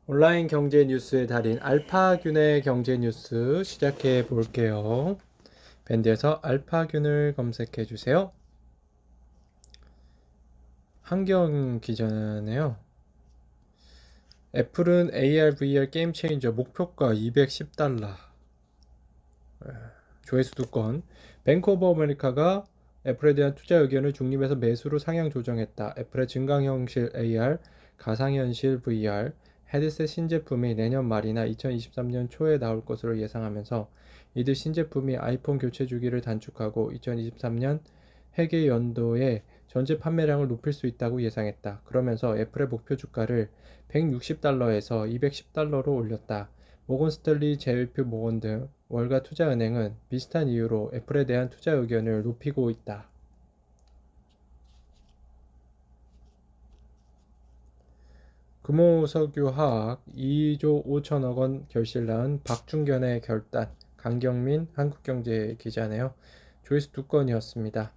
온라인 경제 뉴스의 달인 알파균의 경제 뉴스 시작해 볼게요. 밴드에서 알파균을 검색해 주세요. 한경 기자네요. 애플은 AR, VR 게임 체인저 목표가 $210. 조회수 2건. 뱅크 오브 아메리카가 애플에 대한 투자 의견을 중립에서 매수로 상향 조정했다. 애플의 증강현실 AR, 가상현실 VR, 헤드셋 신제품이 내년 말이나 2023년 초에 나올 것으로 예상하면서 이들 신제품이 아이폰 교체 주기를 단축하고 2023년 회계 연도에 전체 판매량을 높일 수 있다고 예상했다. 그러면서 애플의 목표 주가를 $160에서 $210로 올렸다. 모건 스탠리, JP 모건 등 월가 투자은행은 비슷한 이유로 애플에 대한 투자 의견을 높이고 있다. 금호석유화학 2조 5천억 원 결실 낳은 박중견의 결단. 강경민 한국경제 기자네요. 조회수 2건이었습니다.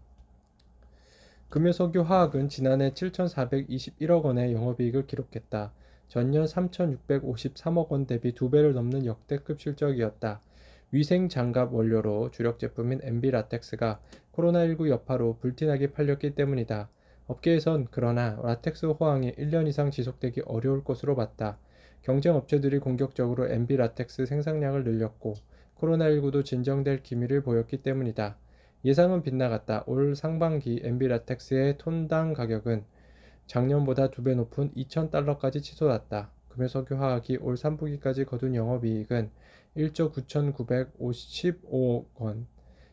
금호석유화학은 지난해 7,421억 원의 영업이익을 기록했다. 전년 3,653억 원 대비 2배를 넘는 역대급 실적이었다. 위생 장갑 원료로 주력 제품인 MB 라텍스가 코로나19 여파로 불티나게 팔렸기 때문이다. 업계에선 그러나 라텍스 호황이 1년 이상 지속되기 어려울 것으로 봤다. 경쟁 업체들이 공격적으로 MB 라텍스 생산량을 늘렸고 코로나19도 진정될 기미를 보였기 때문이다. 예상은 빗나갔다. 올 상반기 MB 라텍스의 톤당 가격은 작년보다 2배 높은 $2,000까지 치솟았다. 금요석유화학이 올 3분기까지 거둔 영업이익은 1조 9,955억 원,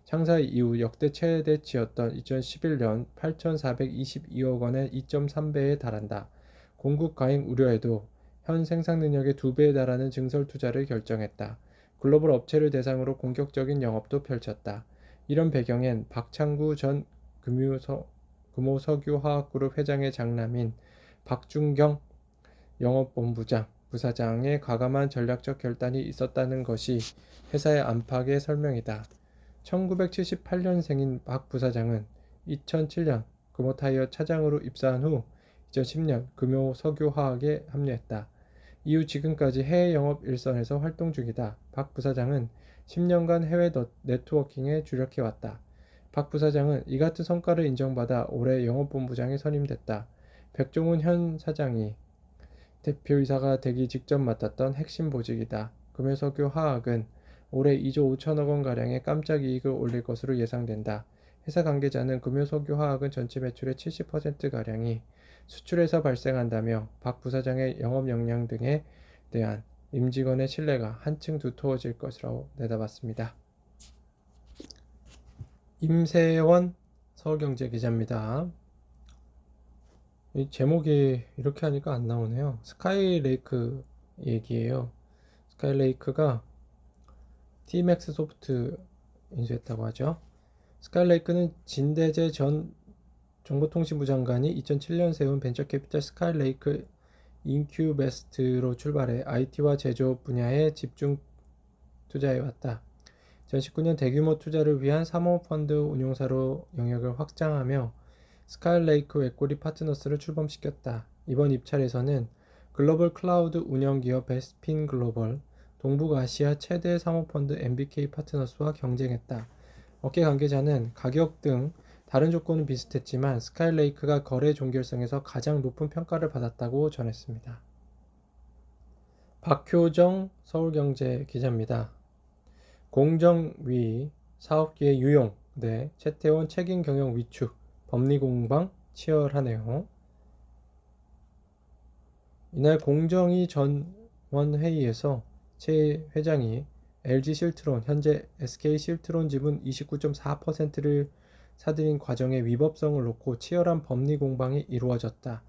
창사 이후 역대 최대치였던 2011년 8,422억 원의 2.3배에 달한다. 공급 과잉 우려에도 현 생산 능력의 2배에 달하는 증설 투자를 결정했다. 글로벌 업체를 대상으로 공격적인 영업도 펼쳤다. 이런 배경엔 박창구 전 금호석유화학그룹 회장의 장남인 박준경 영업본부장, 부사장의 과감한 전략적 결단이 있었다는 것이 회사의 안팎의 설명이다. 1978년생인 박 부사장은 2007년 금호타이어 차장으로 입사한 후 2010년 금호석유화학에 합류했다. 이후 지금까지 해외 영업 일선에서 활동 중이다. 박 부사장은 10년간 해외 네트워킹에 주력해왔다. 박 부사장은 이 같은 성과를 인정받아 올해 영업본부장에 선임됐다. 백종훈 현 사장이 대표이사가 되기 직전 맡았던 핵심 보직이다. 금요석유 화학은 올해 2조 5천억 원가량의 깜짝 이익을 올릴 것으로 예상된다. 회사 관계자는 금요석유 화학은 전체 매출의 70%가량이 수출에서 발생한다며 박 부사장의 영업 역량 등에 대한 임직원의 신뢰가 한층 두터워질 것이라고 내다봤습니다. 임세원 서울경제 기자입니다. 이 제목이 이렇게 하니까 안 나오네요. 스카이레이크 얘기예요. 스카이레이크가 TMX 소프트 인수했다고 하죠. 스카이레이크는 진대재 전 정보통신부 장관이 2007년 세운 벤처캐피탈 스카이레이크 인큐베스트로 출발해 IT와 제조업 분야에 집중 투자해왔다. 2019년 대규모 투자를 위한 사모펀드 운용사로 영역을 확장하며 스카이레이크 웨꼬리 파트너스를 출범시켰다. 이번 입찰에서는 글로벌 클라우드 운영기업 베스핀 글로벌, 동북아시아 최대 사모펀드 MBK 파트너스와 경쟁했다. 업계 관계자는 가격 등 다른 조건은 비슷했지만 스카이레이크가 거래 종결성에서 가장 높은 평가를 받았다고 전했습니다. 박효정 서울경제 기자입니다. 공정위 사업기획 유용 대 채태원 책임 경영 위축 법리 공방 치열하네요. 이날 공정위 전원 회의에서 최 회장이 LG 실트론 현재 SK 실트론 지분 29.4%를 사들인 과정의 위법성을 놓고 치열한 법리 공방이 이루어졌다.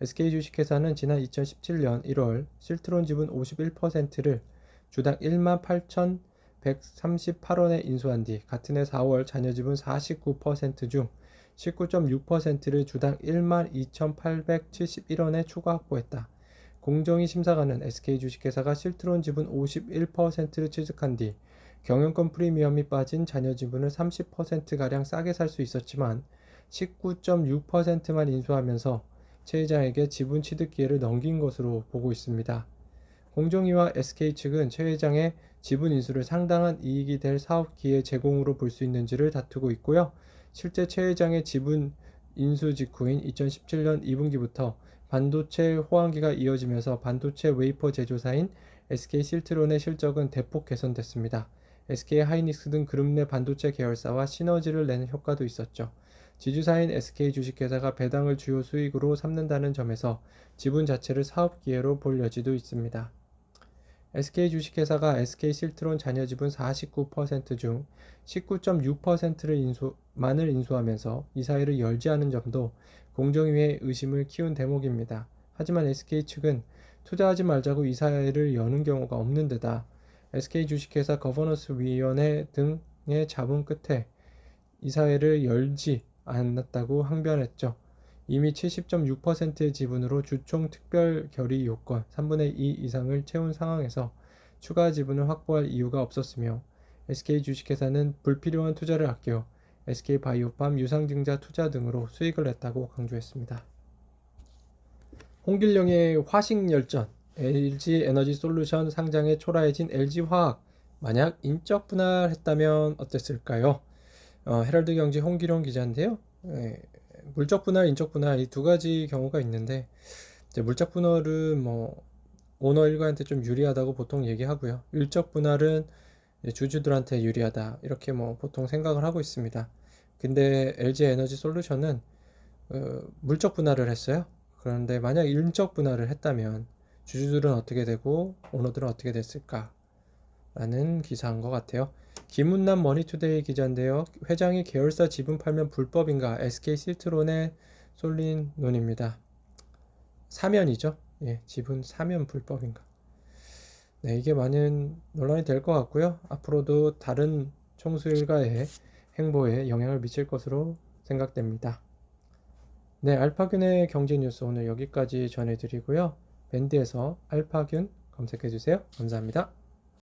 SK 주식회사는 지난 2017년 1월 실트론 지분 51%를 주당 18,138원에 인수한 뒤 같은 해 4월 잔여 지분 49%중 19.6%를 주당 12,871원에 추가 확보했다. 공정위 심사관은 SK 주식회사가 실트론 지분 51%를 취득한 뒤 경영권 프리미엄이 빠진 잔여 지분을 30%가량 싸게 살 수 있었지만 19.6%만 인수하면서 최 회장에게 지분 취득 기회를 넘긴 것으로 보고 있습니다. 공정위와 SK 측은 최 회장의 지분 인수를 상당한 이익이 될 사업 기회 제공으로 볼 수 있는지를 다투고 있고요. 실제 최 회장의 지분 인수 직후인 2017년 2분기부터 반도체 호황기가 이어지면서 반도체 웨이퍼 제조사인 SK 실트론의 실적은 대폭 개선됐습니다. SK 하이닉스 등 그룹 내 반도체 계열사와 시너지를 내는 효과도 있었죠. 지주사인 SK 주식회사가 배당을 주요 수익으로 삼는다는 점에서 지분 자체를 사업 기회로 볼 여지도 있습니다. SK 주식회사가 SK 실트론 잔여 지분 49%중 19.6%를 만을 인수하면서 이 사회를 열지 않은 점도 공정위의 의심을 키운 대목입니다. 하지만 SK 측은 투자하지 말자고 이 사회를 여는 경우가 없는 데다 SK 주식회사 거버넌스 위원회 등의 자문 끝에 이 사회를 열지 않았다고 항변했죠. 이미 70.6%의 지분으로 주총 특별 결의 요건 3분의 2 이상을 채운 상황에서 추가 지분을 확보할 이유가 없었으며 SK 주식회사는 불필요한 투자를 아껴 SK 바이오팜 유상증자 투자 등으로 수익을 냈다고 강조했습니다. 홍길영의 화식열전, LG 에너지 솔루션 상장에 초라해진 LG화학, 만약 인적 분할했다면 어땠을까요? 헤럴드 경제 홍길영 기자인데요. 물적 분할, 인적 분할 이 두 가지 경우가 있는데 이제 물적 분할은 뭐 오너 일가한테 좀 유리하다고 보통 얘기하고요. 일적 분할은 주주들한테 유리하다 이렇게 뭐 보통 생각을 하고 있습니다. 근데 LG 에너지 솔루션은 물적 분할을 했어요. 그런데 만약 인적 분할을 했다면 주주들은 어떻게 되고 오너들은 어떻게 됐을까? 라는 기사인 것 같아요. 김은남 머니투데이 기자인데요. 회장이 계열사 지분 팔면 불법인가? SK 실트론에 쏠린 논입니다. 사면이죠. 예, 지분 사면 불법인가? 네, 이게 많은 논란이 될 것 같고요. 앞으로도 다른 총수 일가의 행보에 영향을 미칠 것으로 생각됩니다. 네, 알파균의 경제 뉴스 오늘 여기까지 전해드리고요. 밴드에서 알파균 검색해주세요. 감사합니다.